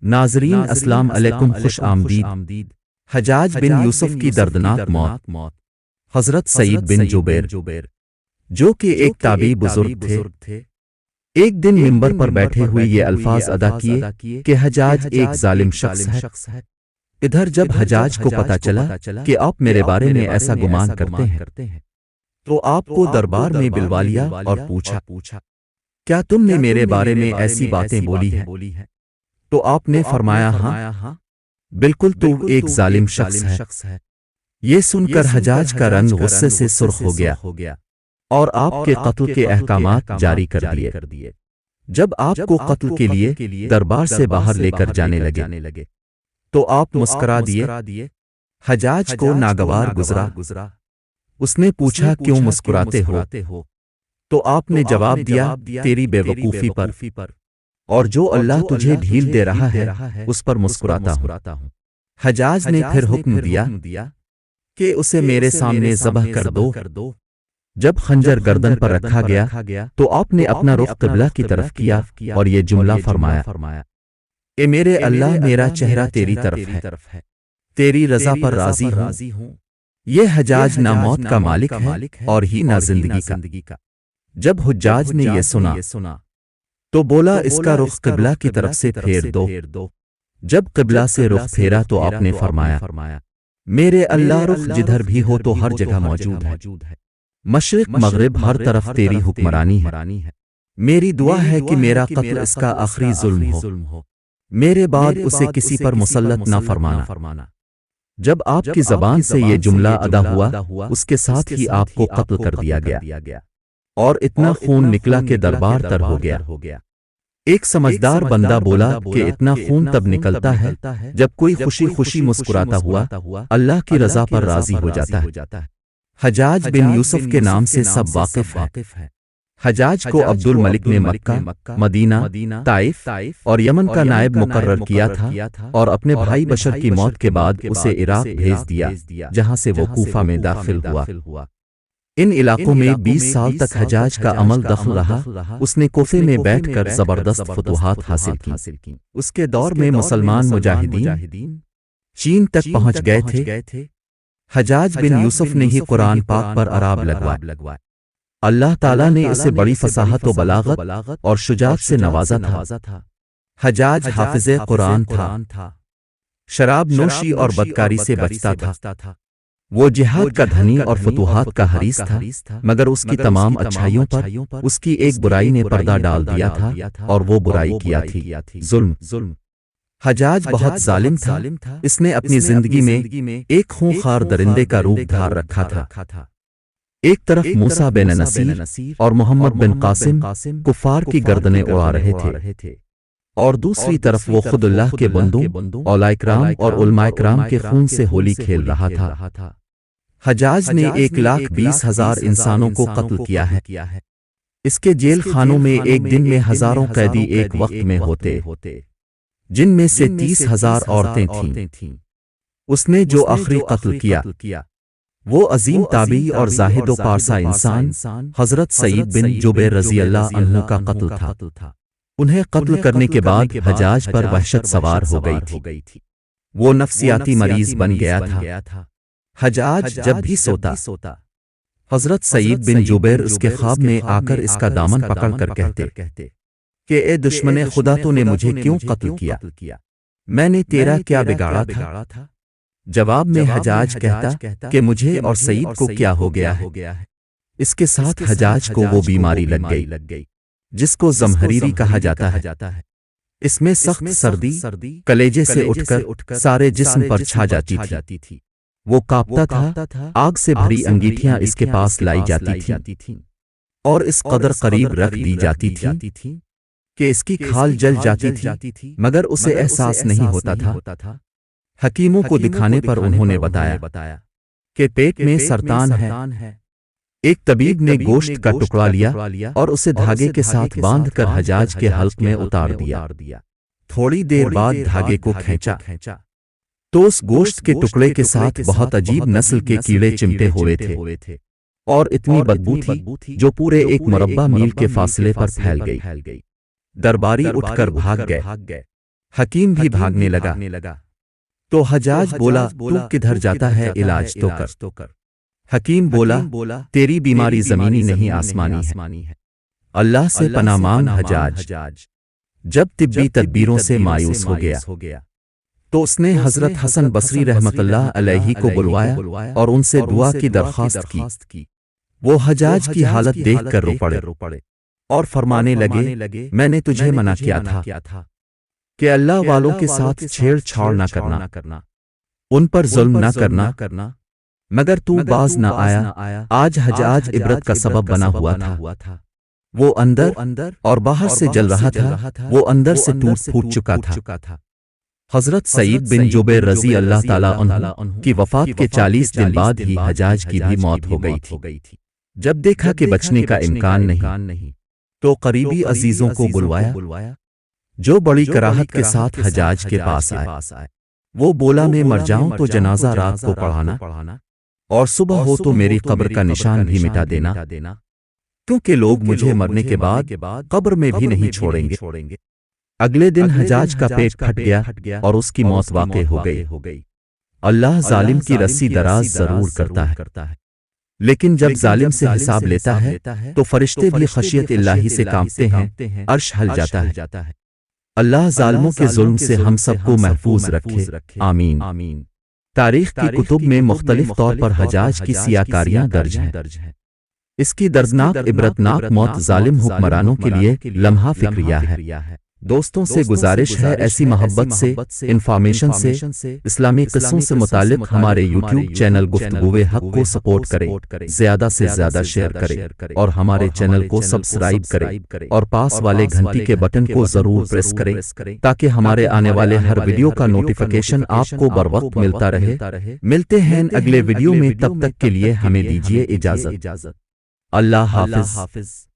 ناظرین السلام علیکم، خوش آمدید۔ حجاج بن یوسف کی دردناک موت۔ حضرت سعید بن جبیر جو کہ ایک تابعی بزرگ تھے، ایک دن منبر پر بیٹھے ہوئے یہ الفاظ ادا کیے کہ حجاج ایک ظالم شخص ہے۔ ادھر جب حجاج کو پتا چلا کہ آپ میرے بارے میں ایسا گمان کرتے ہیں تو آپ کو دربار میں بلوا لیا اور پوچھا، کیا تم نے میرے بارے میں ایسی باتیں بولی ہیں؟ تو آپ نے فرمایا، ہاں بالکل، تو ایک ظالم شخص ہے۔ یہ سن کر حجاج کا رنگ غصے سے سرخ ہو گیا اور آپ کے قتل کے احکامات جاری کر دیے۔ جب آپ کو قتل کے لیے دربار سے باہر لے کر جانے لگے تو آپ مسکرا دیے۔ حجاج کو ناگوار گزرا۔ اس نے پوچھا، کیوں مسکراتے ہو؟ تو آپ نے جواب دیا، تیری بے وقوفی پر، اور جو اللہ تجھے ڈھیل دے رہا ہے اس پر مسکراتا ہوں۔ حجاج نے پھر حکم دیا کہ اسے میرے سامنے ذبح کر دو۔ جب خنجر گردن پر رکھا گیا تو آپ نے اپنا رخ قبلہ کی طرف کیا اور یہ جملہ فرمایا، اے میرے اللہ، میرا چہرہ تیری طرف ہے، تیری رضا پر راضی ہوں۔ یہ حجاج نہ موت کا مالک ہے اور ہی نہ زندگی کا۔ جب حجاج نے یہ سنا تو بولا، اس کا رخ قبلہ کی طرف سے پھیر دو۔ جب قبلہ سے رخ پھیرا تو آپ نے فرمایا، میرے اللہ، رخ جدھر بھی ہو تو ہر جگہ موجود ہے، مشرق مغرب ہر طرف تیری حکمرانی ہے۔ میری دعا ہے کہ میرا قتل اس کا آخری ظلم ہو، میرے بعد اسے کسی پر مسلط نہ فرمانا۔ جب آپ کی زبان سے یہ جملہ ادا ہوا، اس کے ساتھ ہی آپ کو قتل کر دیا گیا اور اتنا خون نکلا کہ دربار تر ہو گیا۔ ایک سمجھدار بندہ بولا کہ اتنا خون تب نکلتا ہے جب کوئی خوشی خوشی مسکراتا ہوا اللہ کی رضا پر راضی ہو جاتا ہے۔ حجاج بن یوسف کے نام سے سب واقف ہیں۔ حجاج کو عبد الملک نے مکہ، مدینہ، طائف اور یمن کا نائب مقرر کیا تھا اور اپنے بھائی بشر کی موت کے بعد اسے عراق بھیج دیا، جہاں سے وہ کوفہ میں داخل ہوا۔ ان علاقوں میں 20 سال تک حجاج کا عمل دخل رہا۔ اس نے کوفے میں بیٹھ کر زبردست فتوحات حاصل کی۔ اس کے دور میں مسلمان مجاہدین چین تک پہنچ گئے تھے۔ حجاج بن یوسف نے ہی قرآن پاک پر اعراب لگوائے۔ اللہ تعالیٰ نے اسے بڑی فصاحت و بلاغت اور شجاعت سے نوازا تھا۔ حجاج حافظ قرآن تھا، شراب نوشی اور بدکاری سے بچتا تھا۔ وہ جہاد کا دھنی اور فتوحات کا حریص تھا، مگر اس کی تمام اچھائیوں پر اس کی ایک برائی نے پردہ ڈال دیا تھا اور وہ برائی کیا تھی ظلم۔ حجاج بہت ظالم تھا۔ اس نے اپنی زندگی میں ایک خونخوار درندے کا روپ دھار رکھا تھا۔ ایک طرف موسیٰ بن نصیر اور محمد بن قاسم کفار کی گردنیں اڑا رہے تھے اور دوسری طرف وہ خود اللہ کے بندوں، اولیاء کرام اور علماء کرام کے خون سے ہولی کھیل رہا تھا۔ حجاج نے 1,20,000 انسانوں کو قتل کیا ہے۔ اس کے جیل خانوں میں ایک دن میں ہزاروں قیدی ایک وقت میں ہوتے، جن میں سے 30,000 عورتیں تھیں۔ اس نے جو آخری قتل کیا وہ عظیم تابعی اور زاہد و پارسا انسان حضرت سعید بن جبیر رضی اللہ عنہ کا قتل تھا۔ انہیں قتل کرنے کے بعد حجاج پر وحشت سوار ہو گئی تھی۔ وہ نفسیاتی مریض بن گیا تھا۔ حجاج جب بھی سوتا، حضرت سعید بن جبیر اس کے خواب میں آ کر اس کا دامن پکڑ کر کہتے کہ اے دشمن خدا، تو نے مجھے کیوں قتل کیا؟ میں نے تیرا کیا بگاڑا تھا؟ جواب میں حجاج کہتا کہ مجھے اور سعید کو کیا ہو گیا ہے۔ اس کے ساتھ حجاج کو وہ بیماری لگ گئی جس کو زمہریری کہا جاتا ہے۔ اس میں سخت سردی کلیجے سے اٹھ کر سارے جسم پر چھا جاتی تھی۔ وہ کانپتا تھا۔ آگ سے بھری انگیٹھیاں اس کے پاس لائی جاتی تھیں اور اس قدر قریب رکھ دی جاتی تھیں کہ اس کی کھال جل جاتی تھی، مگر اسے احساس نہیں ہوتا تھا۔ حکیموں کو دکھانے پر انہوں نے بتایا کہ پیٹ میں سرطان ہے۔ ایک طبیب نے گوشت کا ٹکڑا لیا اور اسے دھاگے کے ساتھ باندھ کر حجاج کے حلق میں اتار دیا۔ تھوڑی دیر بعد دھاگے کو کھینچا تو اس گوشت کے ٹکڑے کے ساتھ بہت عجیب نسل کے کیڑے چمٹے ہوئے تھے اور اتنی بدبو تھی جو پورے ایک مربع میل کے فاصلے پر پھیل گئی۔ درباری اٹھ کر بھاگ گئے۔ حکیم بھی بھاگنے لگا تو حجاج بولا تو کدھر جاتا ہے علاج تو کر حکیم بولا تیری بیماری زمینی نہیں آسمانی ہے اللہ سے پناہ مانگ حجاج جب طبی تدبیروں سے مایوس ہو گیا تو اس نے حضرت حسن بصری رحمت اللہ علیہ کو بلوایا اور ان سے دعا کی درخواست کی وہ حجاج کی حالت دیکھ کر رو پڑے اور فرمانے لگے میں نے تجھے منع کیا تھا کہ اللہ والوں کے ساتھ چھیڑ چھاڑ نہ کرنا ان پر ظلم نہ کرنا مگر تو باز نہ آیا آج حجاج عبرت کا سبب بنا ہوا تھا وہ اندر اور باہر سے جل رہا تھا وہ اندر سے ٹوٹ پھوٹ چکا تھا حضرت سعید بن جبیر رضی اللہ تعالیٰ عنہ کی وفات کے 40 دن بعد ہی حجاج کی بھی موت ہو گئی تھی جب دیکھا کہ بچنے کا امکان نہیں تو قریبی عزیزوں کو بلوایا جو بڑی کراہت کے ساتھ حجاج کے پاس آئے وہ بولا میں مر جاؤں تو جنازہ رات کو پڑھانا اور صبح ہو تو میری قبر کا نشان بھی مٹا دینا کیونکہ لوگ مجھے مرنے کے بعد قبر میں بھی نہیں چھوڑیں گے اگلے دن حجاج کا پیٹ پھٹ گیا اور اس کی موت واقع ہو گئی اللہ ظالم کی رسی دراز ضرور کرتا ہے لیکن جب ظالم سے حساب لیتا ہے تو فرشتے بھی خشیت الہی سے کانپتے ہیں عرش ہل جاتا ہے اللہ ظالموں کے ظلم سے ہم سب کو محفوظ رکھے آمین تاریخ کی کتب میں مختلف طور پر حجاج کی سیاکاریاں درج ہیں اس کی دردناک عبرتناک موت ظالم حکمرانوں کے لیے لمحہ فکریہ ہے دوستوں سے گزارش ہے ایسی محبت سے انفارمیشن سے اسلامی قصوں سے متعلق ہمارے یوٹیوب چینل گفتگوئے حق کو سپورٹ کریں زیادہ سے زیادہ شیئر کریں اور ہمارے چینل کو سبسکرائب کریں اور پاس والے گھنٹی کے بٹن کو ضرور پریس کریں تاکہ ہمارے آنے والے ہر ویڈیو کا نوٹیفیکیشن آپ کو بروقت ملتا رہے ملتے ہیں اگلے ویڈیو میں تب تک کے لیے ہمیں دیجیے اجازت اللہ حافظ